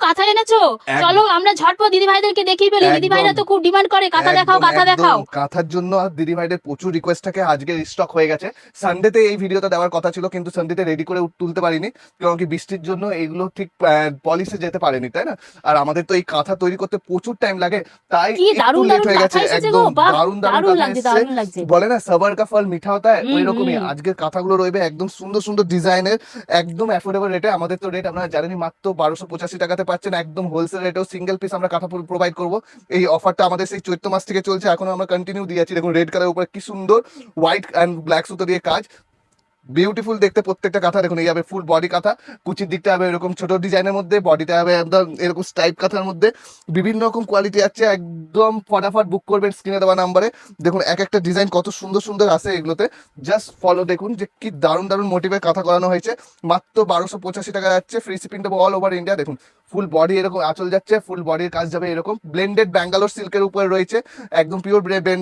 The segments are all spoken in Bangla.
কাঁথা এনেছো, চলো আমরা ঝটপট দিদি ভাইদেরকে দেখিয়ে ফেলি। দিদি ভাইরা তো খুব ডিমান্ড করে কাঁথা দেখাও কাঁথা দেখাও। কাঁথার জন্য আর দিদি ভাইদের প্রচুর রিকোয়েস্ট থাকে, আজকে স্টক হয়ে গেছে। সানডেতে এই ভিডিওটা দেওয়ার কথা ছিল, কিন্তু সানডেতে রেডি করে তুলতে পারিনি, কারণ কি বৃষ্টির জন্য এইগুলো ঠিক পলিশে যেতে পারেনি, তাই না? আর আমাদের তো এই কাঁথা তৈরি করতে প্রচুর টাইম লাগে, তাই কি একটু দারুণ লেট দারুণ হয়ে গেছে। কাঁথা এসেছে গো, একদম বাহ দারুণ দারুণ দারুণ কাঁথা লাগছে এসছে। দারুণ লাগছে। বলে না সবার কা ফল মিঠা হতা হয়, হুম ওইরকমই হুম। আজকের কাঁথাগুলো রইবে একদম সুন্দর সুন্দর ডিজাইনের, একদম অ্যাফোর্ডেবল রেটে। আমাদের তো রেট আপনারা জানেনই, মাত্র 1285 টাকাতে পাচ্ছেন, একদম হোলসেল রেটেও সিঙ্গেল পিস আমরা কাঁথা প্রোভাইড করবো। এই অফারটা আমাদের সেই চৈত্র মাস থেকে চলছে, এখনো আমরা কন্টিনিউ দিয়ে আছি। দেখুন রেড কালার উপরে কি সুন্দর হোয়াইট অ্যান্ড ব্ল্যাক সুতো দিয়ে কাজ, বিউটিফুল দেখতে প্রত্যেকটা কাঁথা। দেখুন এই হবে ফুল বডি কাঁথা, কুচির দিকটা হবে এরকম ছোট ডিজাইনের মধ্যে, বডিটা হবে একদম এরকম স্টাইপ কাঁথার মধ্যে, বিভিন্ন রকম কোয়ালিটি আছে। একদম ফটাফট বুক করবেন স্ক্রিনে দেওয়া নাম্বারে। দেখুন এক একটা ডিজাইন কত সুন্দর সুন্দর আছে এগুলোতে, জাস্ট ফলো। দেখুন যে কি দারুণ দারুণ মোটিভের কাঁথা করানো হয়েছে, মাত্র 1285 টাকা যাচ্ছে, ফ্রি শিপিং দেবো অল ওভার ইন্ডিয়া। দেখুন ফুল বডি এরকম আঁচল যাচ্ছে, ফুল বডির কাজ যাবে এরকম ব্লেন্ডেড ব্যাঙ্গালোর সিল্কের উপরে রয়েছে, একদম পিওর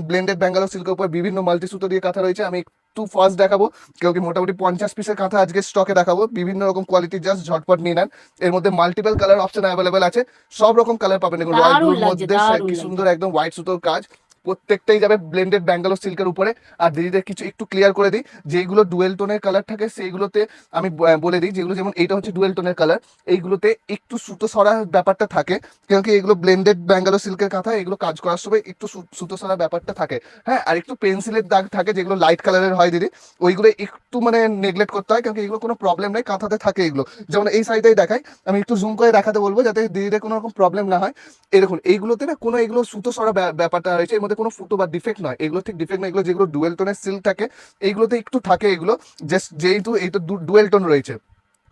ব্লেন্ডেড ব্যাঙ্গালোর সিল্কের উপর বিভিন্ন মাল্টি সুতো দিয়ে কাঁথা রয়েছে। আমি একটু ফার্স্ট দেখাবো, কেউ কি মোটামুটি 50 পিসের কাঁথা আজকে স্টকে দেখাবো, বিভিন্ন রকম কোয়ালিটি, জাস্ট ঝটপট নিয়ে নেন। এর মধ্যে মাল্টিপল কালার অপশন অ্যাভেলেবেল আছে, সব রকম কালার পাবেন। দেখুন রয়্যাল দারুণ ব্লুর লাগছে মধ্যে দারুণ কি লাগছে। সুন্দর একদম হোয়াইট সুতোর কাজ, প্রত্যেকটাই যাবে ব্লেন্ডেড ব্যাঙ্গালোর সিল্কের উপরে। আর দিদিদের কিছু একটু ক্লিয়ার করে দিই, যেগুলো ডুয়েল টোনের কালার থাকে সেইগুলোতে আমি বলে দিই, যেগুলো যেমন এইটা হচ্ছে ডুয়েল টোনের কালার, এইগুলোতে একটু সুতো সরা ব্যাপারটা থাকে, কারণ কি এগুলো ব্লেন্ডেড ব্যাঙ্গালোর সিল্কের কাঁথা, এগুলো কাজ করার সময় একটু সুতো সরা ব্যাপারটা থাকে। হ্যাঁ, আর একটু পেন্সিলের দাগ থাকে, যেগুলো লাইট কালারের হয় দিদি, ওইগুলো একটু মানে নেগলেক্ট করতে হয়, কারণ কি এগুলো কোনো প্রবলেম নেই, কাঁথাতে থাকে এগুলো। যেমন এই সাইডেই দেখাই, আমি একটু জুম করে দেখাতে বলবো যাতে দিদিদের কোনো রকম প্রবলেম না হয়। এই দেখুন এইগুলোতে না কোনো এগুলো সুতো সরা ব্যাপারটা রয়েছে, এর মধ্যে কোনো ফুটো বা ডিফেক্ট নয়, এগুলো ঠিক ডিফেক্ট নয়। এগুলো যেগুলো ডুয়েল টোনের সিল্ক থাকে এইগুলোতে একটু থাকে এগুলো, জাস্ট যেহেতু এইটা ডুয়েল টোন রয়েছে।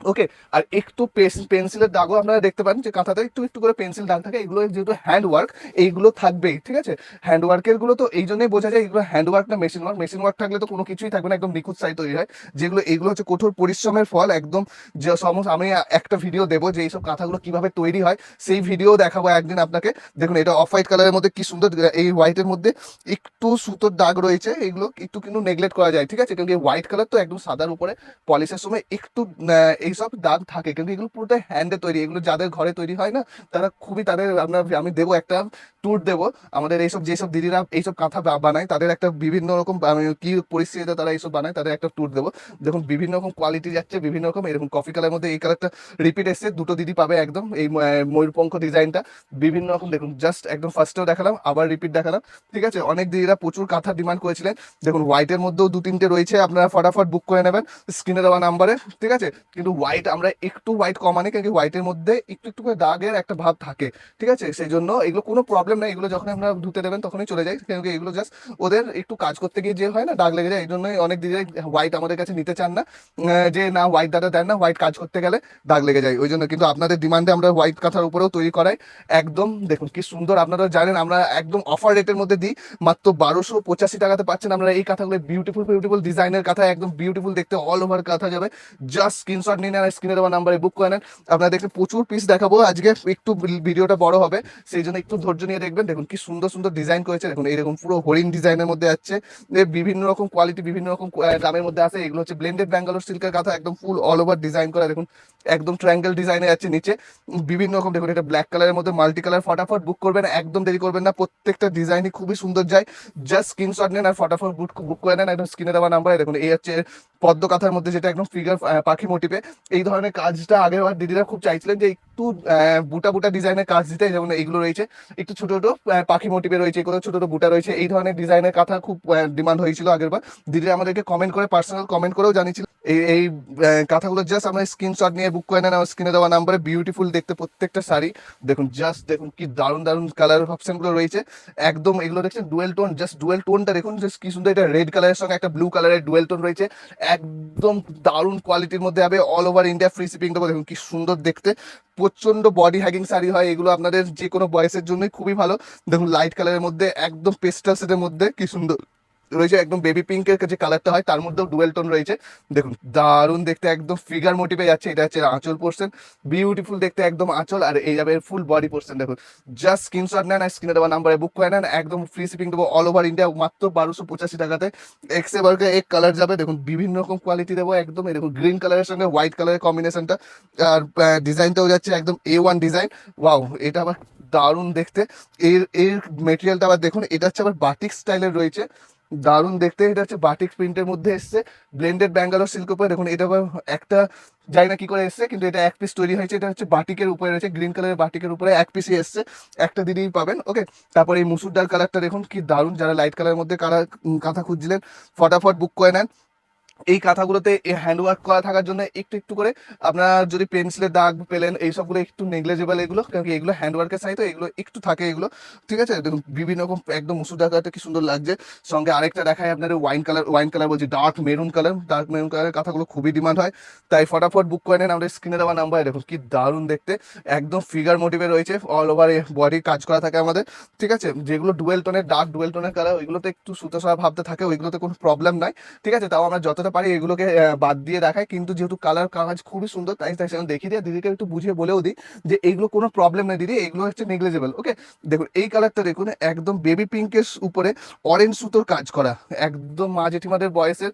ওকে, আর একটু পেন্সিলের দাগও আপনারা দেখতে পারেন, যে কাঁথাতে একটু একটু করে পেন্সিল দাগ থাকে, এগুলো যেহেতু হ্যান্ড ওয়ার্ক এইগুলো থাকবেই, ঠিক আছে? হ্যান্ড ওয়ার্কের গুলো তো এই জন্যই বোঝা যায় এগুলো হ্যান্ড ওয়ার্ক না মেশিন ওয়ার্ক। মেশিন ওয়ার্ক থাকলে তো কোনো কিছুই থাকবে না, একদম নিখুঁত সাই তৈরি হয়। যেগুলো এইগুলো হচ্ছে কঠোর পরিশ্রমের ফল একদম। যে সমস্ত আমি একটা ভিডিও দেবো যে এইসব কাঁথাগুলো কিভাবে তৈরি হয়, সেই ভিডিও দেখাবো একদিন আপনাকে। দেখুন এটা অফ হোয়াইট কালারের মধ্যে কি সুন্দর, এই হোয়াইটের মধ্যে একটু সুতোর দাগ রয়েছে, এইগুলো একটু কিন্তু নেগলেক্ট করা যায়, ঠিক আছে? কিন্তু হোয়াইট কালার তো একদম সাদার উপরে পলিশের সময় একটু এইসব দাগ থাকে, কিন্তু এগুলো পুরোটাই হ্যান্ডে তৈরি। এগুলো যাদের ঘরে তৈরি হয় না, তারা খুবই তাদের আমি দেবো একটা ট্যুর দেবো, আমাদের এইসব যেসব দিদিরা এইসব কাঁথা বানায় তাদের একটা বিভিন্ন রকম আমি কি পরিস্থিতিতে তারা এইসব বানায় তাদের একটা ট্যুর দেবো। দেখুন বিভিন্ন রকম কোয়ালিটি যাচ্ছে, বিভিন্ন রকম এরকম কফি কালারের মধ্যে এই কালারটা রিপিট এসছে, দুটো দিদি পাবে একদম এই ময়ূরপঙ্খ ডিজাইনটা, বিভিন্ন রকম। দেখুন জাস্ট একদম ফার্স্টেও দেখালাম, আবার রিপিট দেখালাম, ঠিক আছে? অনেক দিদিরা প্রচুর কাঁথা ডিমান্ড করেছিলেন। দেখুন হোয়াইটের মধ্যেও দু তিনটে রয়েছে, আপনারা ফটাফট বুক করে নেবেন স্ক্রিনে দেওয়া নাম্বারে, ঠিক আছে? কিন্তু হোয়াইট আমরা একটু হোয়াইট কম আনি, কারণ হোয়াইটের মধ্যে একটু একটু করে দাগের একটা ভাব থাকে, ঠিক আছে? সেই জন্য এগুলো কোনো প্রবলেম নেই, এগুলো যখন আপনারা ধুতে দেবেন তখনই চলে যায়, কারণ এগুলো জাস্ট ওদের একটু কাজ করতে গিয়ে যে হয় না দাগ লেগে যায়, এই জন্যই অনেক দিদি হোয়াইট আমাদের কাছে নিতে চান না, যে না হোয়াইট দাদা দেন না, হোয়াইট কাজ করতে গেলে দাগ লেগে যায়, ওই জন্য। কিন্তু আপনাদের ডিমান্ডে আমরা হোয়াইট কাঁথার উপরেও তৈরি করাই একদম। দেখুন কি সুন্দর, আপনারা জানেন আমরা একদম অফার রেটের মধ্যে দিই, মাত্র 1285 টাকাতে পাচ্ছেন আপনারা এই কাঁথাগুলো। বিউটিফুল বিউটিফুল ডিজাইনের কাঁথা, একদম বিউটিফুল দেখতে, অল ওভার কাঁথা যাবে। জাস্ট স্ক্রিনশট নিয়ে নেন, স্ক্রিনে দেওয়া নাম্বারে বুক করে নেন। আপনারা দেখতে প্রচুর পিস দেখাবো আজকে, একটু ভিডিওটা বড় হবে, সেই জন্য একটু ধৈর্য নিয়ে দেখবেন। দেখুন কি সুন্দর সুন্দর ডিজাইন করেছে, দেখুন এইরকম পুরো হরিণ ডিজাইনের মধ্যে আছে, বিভিন্ন রকম কোয়ালিটি, বিভিন্ন রকম দামের মধ্যে আছে। এগুলো হচ্ছে ব্লেন্ডেড ব্যাঙ্গালোর সিল্কের কাঁথা, একদম ফুল অল ওভার ডিজাইন করা। দেখুন একদম ট্রায়াঙ্গেল ডিজাইনে আছে নিচে, বিভিন্ন রকম। দেখুন এটা ব্ল্যাক কালারের মধ্যে মাল্টি কালার, ফটাফট বুক করবেন, একদম দেরি করবেন না, প্রত্যেকটা ডিজাইনই খুবই সুন্দর যায়। জাস্ট স্ক্রিনশট নেন আর ফটাফট বুক করে নেন, একদম স্ক্রিনে দেওয়া নাম্বারে। দেখুন এই হচ্ছে পদ্ম কাঁথার মধ্যে, যেটা একদম ফিগার পাখি মোটিভে। এই ধরনের কাজটা আগের বার দিদিরা খুব চাইছিলেন যে একটু বুটা বুটা ডিজাইনের কাজ দিতে, যেমন এইগুলো রয়েছে একটু ছোট ছোট পাখি মোটিভে রয়েছে, কোথাও ছোট ছোট বুটা রয়েছে, এই ধরনের ডিজাইনের কাঁথা খুব ডিমান্ড হয়েছিল আগের বার। দিদিরা আমাদেরকে কমেন্ট করে, পার্সোনাল কমেন্ট করেও জানিয়েছিল এই এই কাঁথাগুলো। জাস্ট আমরা স্ক্রিনশট নিয়ে বুক করে নেন আমার স্ক্রিনে দেওয়া নাম্বারে। বিউটিফুল দেখতে প্রত্যেকটা শাড়ি, দেখুন জাস্ট দেখুন কি দারুণ দারুণ কালার অপশন গুলো রয়েছে একদম। এগুলো দেখছেন ডুয়েল টোন, জাস্ট ডুয়েল টোনটা দেখুন জাস্ট কি সুন্দর, এটা রেড কালারের সঙ্গে একটা ব্লু কালারের ডুয়েল টোন রয়েছে, একদম দারুণ কোয়ালিটির মধ্যে হবে, all over India free shipping দেবো। দেখুন কি সুন্দর দেখতে, প্রচন্ড বডি হ্যাগিং শাড়ি হয় এগুলো, আপনাদের যে কোনো বয়সের জন্যই খুবই ভালো। দেখুন লাইট কালারের মধ্যে একদম পেস্টাল সেটের মধ্যে কি সুন্দর রয়েছে একদম বেবি পিঙ্কের যে কালারটা হয় তার মধ্যেও ডুয়েল টোন রয়েছে। দেখুন দারুণ দেখতে, একদম ফিগার মোটিভে যাচ্ছে। এটা হচ্ছে আঁচল পোর্শন, বিউটিফুল দেখতে একদম আঁচল, আর এই যাবে ফুল বডি পোর্শন। দেখুন জাস্ট স্ক্রিনশট নেন আর স্ক্রিনে দেওয়া নাম্বারে বুক করে নেন, একদম ফ্রি শিপিং দেবো অল ওভার ইন্ডিয়া মাত্র 1285 টাকাতে। এক্সে বার্গে এক কালার যাবে, দেখুন বিভিন্ন রকম কোয়ালিটি দেবো একদম। এই দেখুন গ্রিন কালারের সঙ্গে হোয়াইট কালারের কম্বিনেশনটা, আর ডিজাইনটাও যাচ্ছে একদম A1 ডিজাইন। ওয়াও, এটা আবার দারুণ দেখতে। এর এর মেটেরিয়ালটা আবার দেখুন, এটা হচ্ছে আবার বাটিক স্টাইলের রয়েছে, দারুণ দেখতে। এটা হচ্ছে বাটিক প্রিন্টের মধ্যে এসছে, ব্লেন্ডেড ব্যাঙ্গালোর সিল্ক উপরে। দেখুন এটা আবার একটা জানি না কি করে এসছে, কিন্তু এটা এক পিস তৈরি হয়েছে। এটা হচ্ছে বাটিকের উপরে রয়েছে, গ্রিন কালারের বাটিকের উপরে এক পিসই এসছে, একটা দিনেই পাবেন। ওকে, তারপরে এই মুসুর ডাল কালারটা দেখুন কি দারুণ। যারা লাইট কালারের মধ্যে কালার কাঁথা খুঁজছিলেন ফটাফট বুক করে নেন। এই কাঁথাগুলোতে হ্যান্ডওয়ার্ক করা থাকার জন্য একটু একটু করে আপনার যদি পেন্সিলের দাগ পেলেন এই সবগুলো একটু নেগলেজেবল এগুলো, কারণ কি এগুলো হ্যান্ডওয়ার্কের সাইড তো এগুলো একটু থাকে এগুলো, ঠিক আছে। দেখুন বিভিন্ন রকম একদম মুসুর ডাকাটা কি সুন্দর লাগছে। সঙ্গে আরেকটা দেখায় আপনার ওয়াইন কালার বলছি ডার্ক মেরুন কালারের কাঁথাগুলো খুবই ডিমান্ড হয়, তাই ফটাফট বুক করে নেন আমাদের স্ক্রিনে দেওয়া নাম্বারে। দেখুন কি দারুণ দেখতে, একদম ফিগার মোটিভে রয়েছে, অল ওভার বডি কাজ করা থাকে আমাদের, ঠিক আছে। যেগুলো ডুয়েল টোনের ডার্ক ডুয়েল টোনের কালার ওইগুলোতে একটু সুতো সরা ভাবতে থাকে, ওইগুলোতে কোনো প্রবলেম নাই, ঠিক আছে। তাও আমরা যতটা পারি এগুলোকে বাদ দিয়ে দেখাই, কিন্তু যেহেতু কালার কাজ খুবই সুন্দর তাই তাই সেখানে দেখিয়ে দিয়ে দিদিকে একটু বুঝিয়ে বলেও দিই যে এইগুলো কোনো প্রবলেম নেই দিদি, এগুলো হচ্ছে নেগলেজেবল। ওকে, দেখুন এই কালারটা দেখুন একদম বেবি পিঙ্কের উপরে অরেঞ্জ সুতোর কাজ করা, একদম মা জেঠিমাদের বয়সের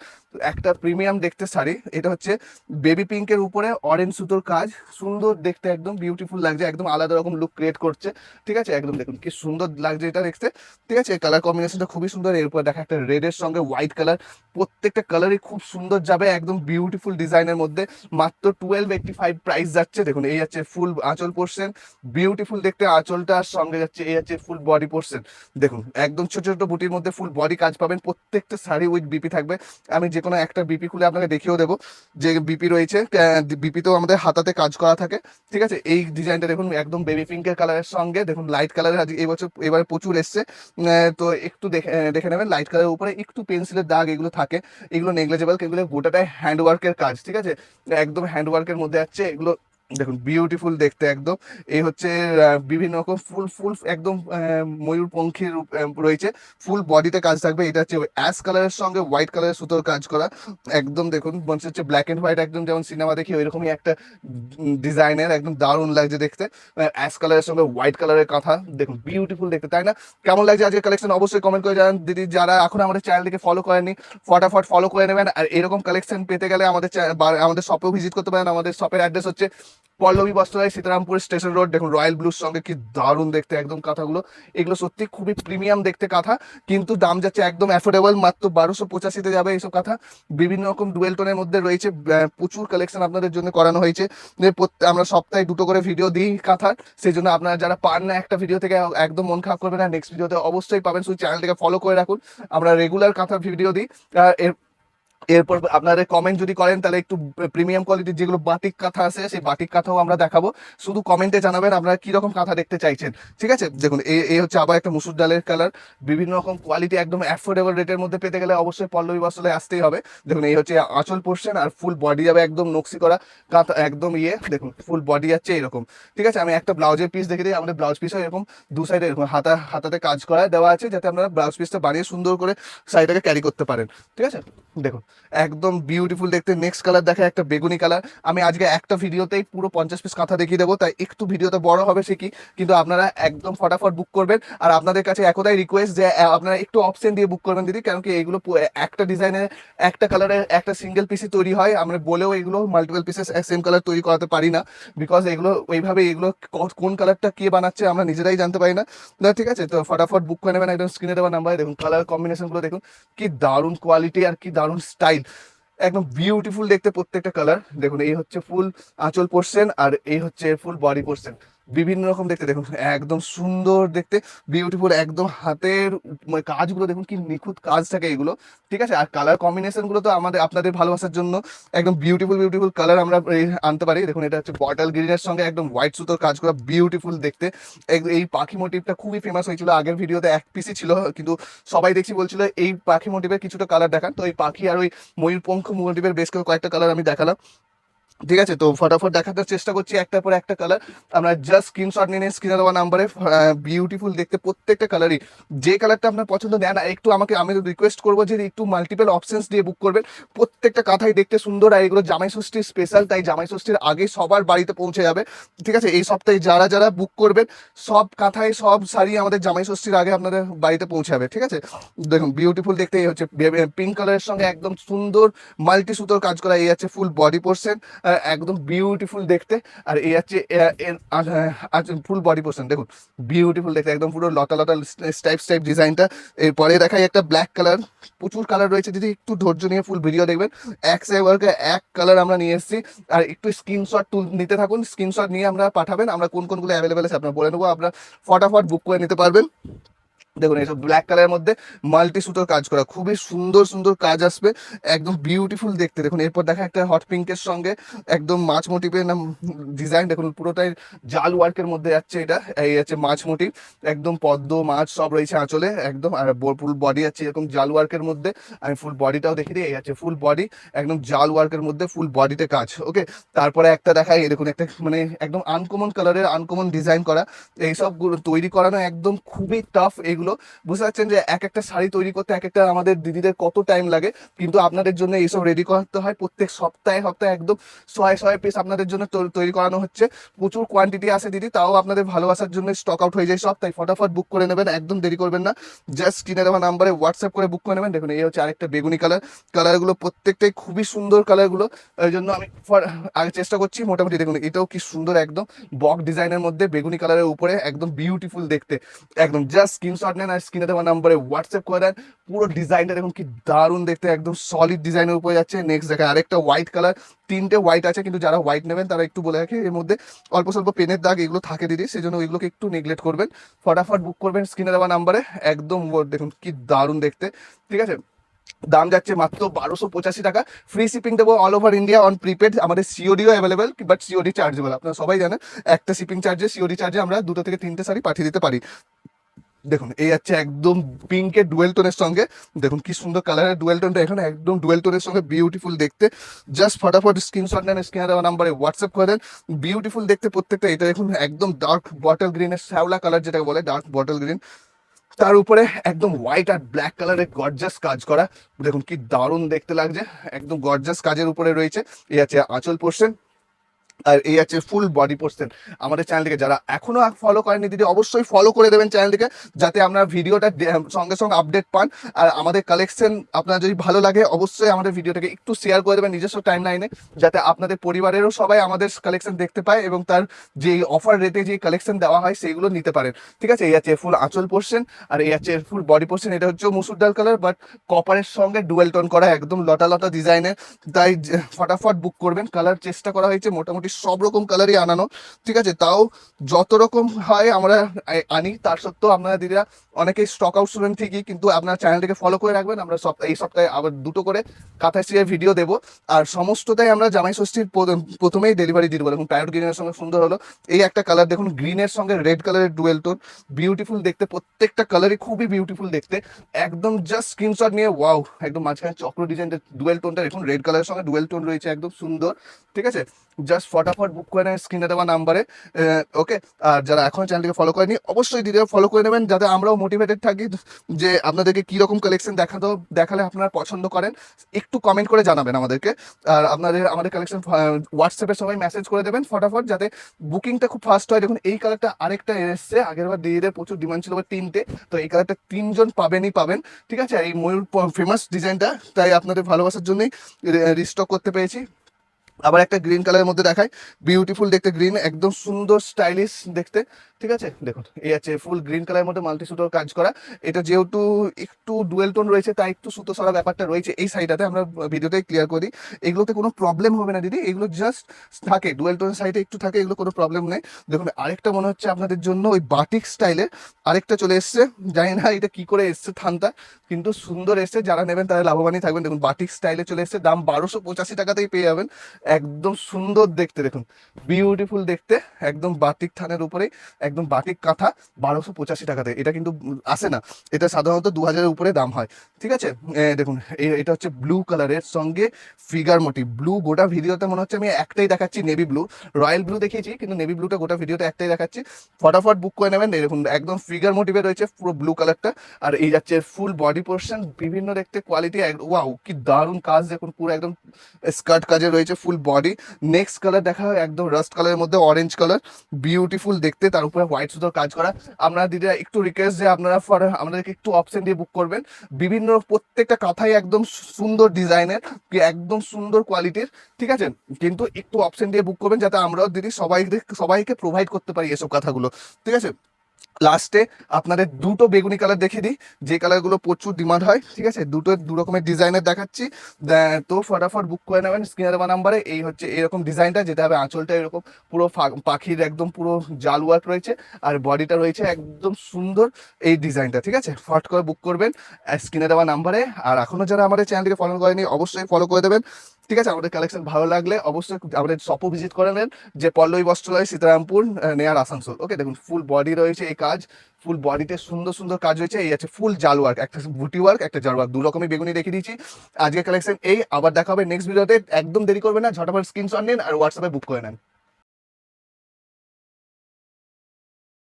একটা প্রিমিয়াম দেখতে শাড়ি। এটা হচ্ছে বেবি পিঙ্কের উপরে অরেঞ্জ সুতোর কাজ, সুন্দর দেখতে একদম বিউটিফুল লাগছে, একদম আলাদা রকম লুক ক্রিয়েট করছে, ঠিক আছে। একদম দেখুন কি সুন্দর লাগছে এটা দেখতে, ঠিক আছে। কালার কম্বিনেশনটা খুবই সুন্দর। এরপর দেখা একটা রেডের সঙ্গে হোয়াইট কালার, প্রত্যেকটা কালারই খুব সুন্দর যাবে, একদম বিউটিফুল ডিজাইনের মধ্যে মাত্র 1285 প্রাইস যাচ্ছে। দেখুন এই যাচ্ছে ফুল আঁচল পোর্শন, বিউটিফুল দেখতে আঁচলটার সঙ্গে যাচ্ছে এই যাচ্ছে ফুল বডি পোর্শন। দেখুন একদম ছোট ছোট বুটির মধ্যে ফুল বডি কাজ পাবেন, প্রত্যেকটা শাড়ি উইথ বিপি থাকবে। আমি যে কোনো একটা বিপি খুলে আপনাকে দেখিয়েও দেবো যে বিপি রয়েছে, বিপিতেও আমাদের হাতাতে কাজ করা থাকে, ঠিক আছে। এই ডিজাইনটা দেখুন একদম বেবি পিঙ্কের কালারের সঙ্গে দেখুন লাইট কালারের আজ এই বছর এবারে প্রচুর এসছে, তো একটু দেখে নেবেন লাইট কালারের উপরে একটু পেন্সিলের দাগ এগুলো থাকে, এগুলো নেগলেজেবল, এগুলো গোটাটাই হ্যান্ডওয়ার্কের কাজ, ঠিক আছে। একদম হ্যান্ডওয়ার্কের মধ্যে আছে এগুলো। দেখুন বিউটিফুল দেখতে একদম। এই হচ্ছে বিভিন্ন রকম ফুল ফুল একদম ময়ূরপঙ্খীর রয়েছে, ফুল বডিতে কাজ থাকবে। এটা হচ্ছে অ্যাশ কালারের সঙ্গে হোয়াইট কালারের সুতোর কাজ করা, একদম দেখুন মনে হচ্ছে ব্ল্যাক এন্ড হোয়াইট, একদম যেমন সিনেমা দেখি ওইরকমই একটা ডিজাইনের, একদম দারুণ লাগছে দেখতে। অ্যাশ কালারের সঙ্গে হোয়াইট কালারের কাঁথা, দেখুন বিউটিফুল দেখতে, তাই না? কেমন লাগছে আজকের কালেকশন অবশ্যই কমেন্ট করে জানান। দিদি যারা এখন আমাদের চ্যানেলটিকে ফলো করেননি ফটাফট ফলো করে নেবেন, আর এরকম কালেকশন পেতে গেলে আমাদের শপেও ভিজিট করতে পারেন। আমাদের শপের অ্যাড্রেস হচ্ছে পল্লবী বস্ত্রালয়, সীতারামপুর স্টেশন রোড। দেখুন রয়্যাল ব্লুর সঙ্গে কি দারুণ দেখতে একদম কাঁথাগুলো, এগুলো সত্যি খুবই প্রিমিয়াম দেখতে কাঁথা, কিন্তু দাম যাচ্ছে একদম অ্যাফোর্ডেবল, মাত্র 1285-তে যাবে এইসব কাঁথা। বিভিন্ন রকম ডুয়েল টোনের মধ্যে রয়েছে, প্রচুর কালেকশন আপনাদের জন্য করানো হয়েছে। আমরা সপ্তাহে 2টো করে ভিডিও দিই কাঁথার, সেই জন্য আপনারা যারা পান না একটা ভিডিও থেকে একদম মন খারাপ করবেন না, নেক্সট ভিডিওতে অবশ্যই পাবেন। শুধু চ্যানেলটাকে ফলো করে রাখুন, আমরা রেগুলার কাঁথার ভিডিও দিই। এরপর আপনারা কমেন্ট যদি করেন তাহলে একটু প্রিমিয়াম কোয়ালিটির যেগুলো বাটিক কাঁথা আছে সেই বাটিক কাঁথাও আমরা দেখাবো। শুধু কমেন্টে জানাবেন আপনারা কি রকম কাঁথা দেখতে চাইছেন, ঠিক আছে। দেখুন এই হচ্ছে আবার একটা মুসুর ডালের কালার, বিভিন্ন রকম কোয়ালিটি একদম অ্যাফোর্ডেবল রেটের মধ্যে পেতে গেলে অবশ্যই পল্লবী বস্ত্রালয়ে আসতেই হবে। দেখুন এই হচ্ছে আঁচল পোর্শন, আর ফুল বডি যাবে একদম নকশি করা কাঁথা, একদম দেখুন ফুল বডি যাচ্ছে এরকম, ঠিক আছে। আমি একটা ব্লাউজের পিস দেখে দিই, আমাদের ব্লাউজ পিসও এরকম দু সাইডে এরকম হাতাতে কাজ করা দেওয়া আছে, যাতে আপনারা ব্লাউজ পিসটা বানিয়ে সুন্দর করে শাড়িটাকে ক্যারি করতে পারেন, ঠিক আছে। দেখুন একদম বিউটিফুল দেখতে। নেক্সট কালার দেখে একটা বেগুনি কালার। আমি আজকে একটা ভিডিওতেই পুরো 50 পিস কাঁথা দেখিয়ে দেবো, তাই একটু ভিডিওটা বড় হবে ঠিকই, কিন্তু আপনারা একদম ফটাফট বুক করবেন। আর আপনাদের কাছে একটাই রিকোয়েস্ট যে আপনারা একটু অপশন দিয়ে বুক করবেন দিদি, কারণ কি এগুলো একটা ডিজাইনের একটা কালারের একটা সিঙ্গেল পিসই তৈরি হয়, আমরা বলেও এগুলো মাল্টিপল পিসেস সেম কালার তৈরি করাতে পারি না, বিকজ এগুলো ওইভাবে এগুলো কোন কালারটা কে বানাচ্ছে আমরা নিজেরাই জানতে পারি না, ঠিক আছে। তো ফটাফট বুক করে নেবেন একদম স্ক্রিনে দেওয়া নাম্বারে। দেখুন কালার কম্বিনেশনগুলো দেখুন কি দারুণ কোয়ালিটি আর কি দারুণ স্টাইল, একদম বিউটিফুল দেখতে প্রত্যেকটা কালার। দেখুন এই হচ্ছে ফুল আঁচল পোর্শন, আর এই হচ্ছে ফুল বডি পোর্শন, বিভিন্ন রকম দেখতে। দেখুন একদম সুন্দর দেখতে বিউটিফুল, একদম হাতের কাজগুলো দেখুন কি নিখুঁত কাজ থাকে এগুলো, ঠিক আছে। আর কালার কম্বিনেশন গুলো তো আপনাদের ভালোবাসার জন্য একদম বিউটিফুল কালার আমরা আনতে পারি। দেখুন এটা হচ্ছে বটল গ্রিনের সঙ্গে একদম হোয়াইট সুতোর কাজ করা, বিউটিফুল দেখতে। এই পাখি মোটিভটা খুবই ফেমাস হয়েছিল, আগের ভিডিওতে এক পিসই ছিল, কিন্তু সবাই দেখছি বলছিল এই পাখি মোটিভের কিছুটা কালার দেখান, তো এই পাখি আর ওই ময়ূরপঙ্খ মোটিভের বেশ কয়েকটা কালার আমি দেখালাম। ঠিক আছে, তো ফটাফট দেখাতে চেষ্টা করছি একটার পর একটা কালার। আমরা জাস্ট স্ক্রিনশট নিয়ে স্ক্রিনে দেওয়া নাম্বারে বিউটিফুল দেখতে প্রত্যেকটা কালারই, যে কালারটা আপনার পছন্দ দেয় না একটু আমাকে, আমি রিকোয়েস্ট করবো যে একটু মাল্টিপল অপশনস দিয়ে বুক করবেন। প্রত্যেকটা কাঁথাই দেখতে সুন্দর, আর এগুলো জামাই ষষ্ঠীর স্পেশাল, তাই জামাই ষষ্ঠীর আগে সবার বাড়িতে পৌঁছে যাবে। ঠিক আছে, এই সপ্তাহে যারা যারা বুক করবেন সব কাঁথায় সব শাড়ি আমাদের জামাই ষষ্ঠীর আগে আপনাদের বাড়িতে পৌঁছে যাবে। ঠিক আছে, দেখুন বিউটিফুল দেখতে, এই হচ্ছে পিঙ্ক কালারের সঙ্গে একদম সুন্দর মাল্টি সুতোর কাজ করা, এই আছে ফুল বডি পোর্শন, একদম বিউটিফুল দেখতে। আর এই হচ্ছে ফুল বডি পোর্শন, দেখুন বিউটিফুল দেখতে, একদম পুরো লতা লতা স্টাইপ ডিজাইনটা। এরপরে দেখাই একটা ব্ল্যাক কালার, প্রচুর কালার রয়েছে, যদি একটু ধৈর্য নিয়ে ফুল ভিডিও দেখবেন। এক সেভারকে এক কালার আমরা নিয়ে এসেছি, আর একটু স্ক্রিনশট নিতে থাকুন, স্ক্রিনশট নিয়ে আমরা পাঠাবেন, আমরা কোন কোনগুলো অ্যাভেলেবেল আছে আপনার বলে নেবো, আপনার ফটাফট বুক করে নিতে পারবেন। দেখুন এইসব ব্ল্যাক কালারের মধ্যে মাল্টি সুতোর কাজ করা, খুবই সুন্দর সুন্দর কাজ আসবে, একদম বিউটিফুল দেখতে। দেখুন এরপর দেখা একটা হট পিঙ্কের সঙ্গে একদম মাছ মোটিভের নাম ডিজাইন, দেখুন পুরোটাই জাল ওয়ার্কের মধ্যে যাচ্ছে, এটা এই আছে মাছ মোটিভ, একদম পদ্ম মাছ সব রয়েছে আঁচলে একদম, আর ফুল বডি আছে এরকম জাল ওয়ার্কের মধ্যে। আমি ফুল বডিটাও দেখে দিই, এই আছে ফুল বডি একদম জাল ওয়ার্কের মধ্যে ফুল বডিতে কাজ। ওকে, তারপরে একটা দেখাই, দেখুন একটা মানে একদম আনকমন কালারের আনকমন ডিজাইন করা, এইসব তৈরি করানো একদম খুবই টাফ। এগুলো বুঝতে পারছেন যে এক একটা শাড়ি তৈরি করতে এক একটা আমাদের দিদিদের কত টাইম লাগে, কিন্তু আপনাদের জন্য এইসব রেডি করতে হয় প্রত্যেক সপ্তাহে সপ্তাহে, একদম শয়ে পিস আপনাদের জন্য তৈরি করানো হচ্ছে। প্রচুর কোয়ান্টিটি আছে দিদি, তাও আপনাদের ভালোবাসার জন্য স্টক আউট হয়ে যায় সব, তাই ফটাফট বুক করে নেবেন, একদম দেরি করবেন না। জাস্ট স্ক্রিনে দেওয়া নাম্বারে হোয়াটসঅ্যাপ করে বুক করে নেবেন। দেখুন এই হচ্ছে আরেকটা বেগুনি কালার, কালারগুলো প্রত্যেকটাই খুবই সুন্দর কালারগুলো, ওই জন্য আমি আগে চেষ্টা করছি মোটামুটি। দেখুন এটাও কি সুন্দর, একদম বক ডিজাইনের মধ্যে বেগুনি কালারের উপরে একদম বিউটিফুল দেখতে, একদম জাস্ট স্ক্রিনশট নেন আর স্ক্রিনে দেওয়া নাম্বারে হোয়াটসঅ্যাপ করে দেন। পুরো ডিজাইনটা দেখুন কি দারুণ দেখতে, একদম সলিড ডিজাইনের উপরে যাচ্ছে। নেক্সট দেখে আরেকটা হোয়াইট কালার, তিনটে হোয়াইট আছে, কিন্তু যারা হোয়াইট নেবেন তারা একটু বলে রাখে এর মধ্যে অল্প স্বল্প পেনের দাগ এগুলো থাকে দিদি, সেই জন্য ওইগুলোকে একটু নেগলেক্ট করবেন। ফটাফট বুক করবেন স্ক্রিনে দেওয়া নাম্বারে, একদম দেখুন কি দারুণ দেখতে। ঠিক আছে, দাম যাচ্ছে মাত্র 1285 টাকা, ফ্রি শিপিং দেবো all over India on prepaid. আমাদের সিওডিও অ্যাভেলেবেল, বাট সিওডি চার্জেবল, আপনারা সবাই জানেন একটা শিপিং চার্জে সিওডি চার্জে আমরা 2 থেকে 3টে শাড়ি পাঠিয়ে দিতে পারি। দেখুন এই যাচ্ছে একদম পিঙ্কের ডুয়েল টোনের সঙ্গে, দেখুন কি সুন্দর কালারের ডুয়েল টোনটা, এখানে একদম ডুয়েল টোনের সঙ্গে বিউটিফুল দেখতে। জাস্ট ফটাফট স্ক্রিনশট নেন, স্ক্রিনে দেওয়া নাম্বারে হোয়াটসঅ্যাপ করে দেন। বিউটিফুল দেখতে প্রত্যেকটা। এটা দেখুন একদম ডার্ক বটল গ্রিনের শ্যাওলা কালার যেটাকে বলে ডার্ক বটল গ্রিন, তার উপরে একদম হোয়াইট আর ব্ল্যাক কালারের গর্জাস কাজ করা, দেখুন কি দারুণ দেখতে লাগছে, একদম গর্জাস কাজের উপরে রয়েছে। এই আছে আঁচল পোর্শন, আর এই আছে ফুল বডি পোর্শন। আমাদের চ্যানেলটিকে যারা এখনো ফলো করেনি দিদি অবশ্যই ফলো করে দেবেন চ্যানেলটিকে, যাতে আপনারা ভিডিওটা সঙ্গে সঙ্গে আপডেট পান। আর আমাদের কালেকশন আপনার যদি ভালো লাগে অবশ্যই আমাদের ভিডিওটাকে একটু শেয়ার করে দেবেন নিজস্ব টাইম লাইনে, যাতে আপনাদের পরিবারেরও সবাই আমাদের কালেকশন দেখতে পায় এবং তার যে অফার রেটে যে কালেকশন দেওয়া হয় সেগুলো নিতে পারেন। ঠিক আছে, এই আছে ফুল আঁচল পোর্শন, আর এই আছে ফুল বডি পোর্শন। এটা হচ্ছে মুসুর ডাল কালার, বাট কপারের সঙ্গে ডুয়েল টোন করা, একদম লতা লতা ডিজাইনের, তাই ফটাফট বুক করবেন। কালার চেষ্টা করা হয়েছে মোটামুটি সব রকম কালারই আনানো। ঠিক আছে, তাও যত রকম হয় আমরা আনি, তার সত্ত্বেও আপনারা দিদিরা অনেকেই স্টক আউট শুনেন ঠিকই, কিন্তু আপনার চ্যানেলটিকে ফলো করে রাখবেন। আমরা এই সপ্তাহে আবার 2টো করে কাঁথা স্টিচের ভিডিও দেবো, আর সমস্তটাই আমরা জামাই ষষ্ঠীর প্রথমেই ডেলিভারি দিয়ে দেবো। দেখুন প্যারট গ্রিনের সঙ্গে সুন্দর হলো এই একটা কালার, দেখুন গ্রিনের সঙ্গে রেড কালারের ডুয়েল টোন, বিউটিফুল দেখতে, প্রত্যেকটা কালারই খুবই বিউটিফুল দেখতে। একদম জাস্ট স্ক্রিনশট নিয়ে ওয়াও, একদম মাঝখানে চক্র ডিজাইনের ডুয়েল টোনটা দেখুন, রেড কালারের সঙ্গে ডুয়েল টোন রয়েছে, একদম সুন্দর। ঠিক আছে, জাস্ট ফটাফট বুক করে নেন স্ক্রিনে দেওয়া নাম্বারে। ওকে, আর যারা এখন চ্যানেলটিকে ফলো করেনি অবশ্যই দিদিরা ফলো করে নেবেন, যাতে আমরাও মোটিভেটেড থাকি যে আপনাদেরকে কীরকম কালেকশন দেখালে আপনারা পছন্দ করেন। একটু কমেন্ট করে জানাবেন আমাদেরকে, আর আমাদের কালেকশন হোয়াটসঅ্যাপে সবাই মেসেজ করে দেবেন ফটাফট, যাতে বুকিংটা খুব ফাস্ট হয়। দেখুন এই কালারটা আরেকটা এসছে, আগেরবার দিদিদের প্রচুর ডিমান্ড ছিল 3টে, তো এই কালারটা 3জন পাবেন। ঠিক আছে, এই ময়ূর ফেমাস ডিজাইনটা, তাই আপনাদের ভালোবাসার জন্যই রিস্টক করতে পেরেছি। আবার একটা গ্রিন কালারের মধ্যে দেখায়, বিউটিফুল দেখতে গ্রিন, একদম সুন্দর স্টাইলিশ দেখতে। ঠিক আছে, দেখুন এই আছে ফুল গ্রিন কালারের মধ্যে মাল্টি সুতোর কাজ করা। এটা যেহেতু একটু ডুয়েল টোন রয়েছে তাই একটু সুতো সরা ব্যাপারটা রয়েছে এই সাইডটাতে, আমরা ভিডিওটাই ক্লিয়ার করি। এগুলোতে কোনো প্রবলেম হবে না দিদি, এগুলো জাস্ট থাকে ডুয়েল টোনের সাইডে একটু থাকে, এগুলো কোনো প্রবলেম নেই। দেখুন আরেকটা মনে হচ্ছে আপনাদের জন্য ওই বাটিক স্টাইলে আরেকটা চলে এসছে, জানি না এটা কি করে এসছে থানটা, কিন্তু সুন্দর এসছে। যারা নেবেন তারা লাভবানই থাকবেন। দেখুন বাটিক স্টাইলে চলে এসছে, দাম 1285 টাকাতেই পেয়ে যাবেন, একদম সুন্দর দেখতে, দেখুন বিউটিফুল দেখতে, একদম বাটিক থানের উপরে, একদম বাটিক কাঁথা, 1285 টাকাতে। এটা কিন্তু আসে না, এটা সাধারণত 2000-এর উপরে দাম হয়, ঠিক আছে। দেখুন এটা হচ্ছে ব্লু কালারের সঙ্গে ফিগার মোটিভ ব্লু। গোটা ভিডিওতে মনে হচ্ছে আমি একটাই দেখাচ্ছি নেভি ব্লু, রয়্যাল ব্লু দেখিয়েছি, কিন্তু নেভি ব্লুটা গোটা ভিডিওতে একটাই দেখাচ্ছি। ফটাফট বুক করে নেবেন। দেখুন একদম ফিগার মোটিভে রয়েছে পুরো ব্লু কালারটা, আর এই যাচ্ছে ফুল বডি পোর্শন, বিভিন্ন দেখতে কোয়ালিটি, ওয়াও কি দারুণ কাজ, দেখুন পুরো একদম স্কার্ট কাজে রয়েছে ফুল বডি। নেক্সট কালার দেখা হয় একদম রাস্ট কালারের মধ্যে অরেঞ্জ কালার, বিউটিফুল দেখতে, তার উপরে হোয়াইট সুতোর কাজ করা। আপনারা দিদিরা একটু রিকোয়েস্ট যে আপনারা আমাদেরকে একটু অপশন দিয়ে বুক করবেন। বিভিন্ন প্রত্যেকটা কাঁথাই একদম সুন্দর ডিজাইনের, একদম সুন্দর কোয়ালিটির, ঠিক আছে, কিন্তু একটু অপশন দিয়ে বুক করবেন যাতে আমরাও দিদি সবাইকে প্রোভাইড করতে পারি এসব কথাগুলো, ঠিক আছে। লাস্টে আপনাদের দুটো বেগুনি কালার দেখিয়ে দিই, যে কালারগুলো প্রচুর ডিমান্ড হয়, ঠিক আছে। দু রকমের ডিজাইনের দেখাচ্ছি, তো ফটাফট বুক করে নেবেন স্ক্রিনে দেওয়া নাম্বারে। এই হচ্ছে এরকম ডিজাইনটা, যেটা হবে আঁচলটা এরকম পুরো পাখির একদম পুরো জাল ওয়ার্ক রয়েছে, আর বডিটা রয়েছে একদম সুন্দর এই ডিজাইনটা, ঠিক আছে। ফট করে বুক করবেন স্ক্রিনে দেওয়া নাম্বারে। আর এখনো যারা আমাদের চ্যানেলটিকে ফলো করেনি অবশ্যই ফলো করে দেবেন, ঠিক আছে। আমাদের কালেকশন ভালো লাগলে অবশ্যই আমাদের শপও ভিজিট করে নেন, যে পল্লবী বস্ত্রালয়, সীতারামপুর, নেয়ার আসানসোল। ওকে, দেখুন ফুল বডি রয়েছে এই কাজ, ফুল বডিতে সুন্দর সুন্দর কাজ রয়েছে। এই আছে ফুল জাল ওয়ার্ক, একটা বুটি ওয়ার্ক, একটা জাল ওয়ার্ক, দু রকমের বেগুনি দেখিয়ে দিয়েছি। আজকে কালেকশন এই, আবার দেখা হবে নেক্সট ভিডিওতে। একদম দেরি করবেন না, ঝটাফট স্ক্রিনশট নিন আর হোয়াটসঅ্যাপে বুক করে নেন।